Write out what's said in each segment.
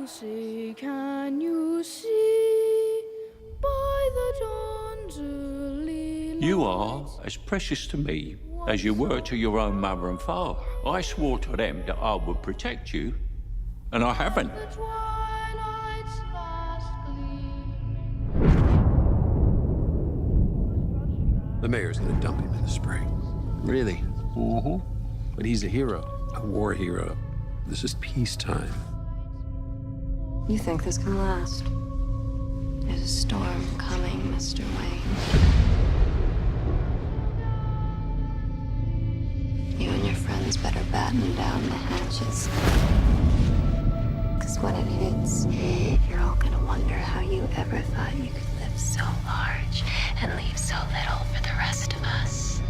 can you see by the dawn's early You light? are as precious to me as you were to your own mother and father. I swore to them that I would protect you, and I haven't. The twilight's last gleam. The mayor's gonna dump him in the spring. Really? Mm-hmm. But he's a hero. A war hero. This is peacetime. You think this can last? There's a storm coming, Mr. Wayne. You and your friends better batten down the hatches. Because when it hits, you're all gonna wonder how you ever thought you could live so large and leave so little for the rest of us.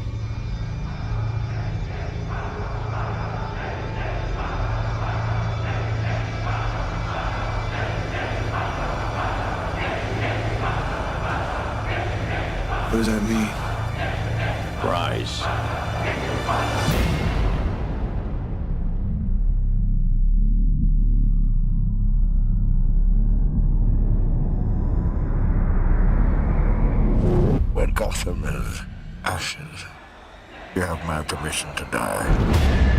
What does that mean? Rise. When Gotham is ashes, you have my permission to die.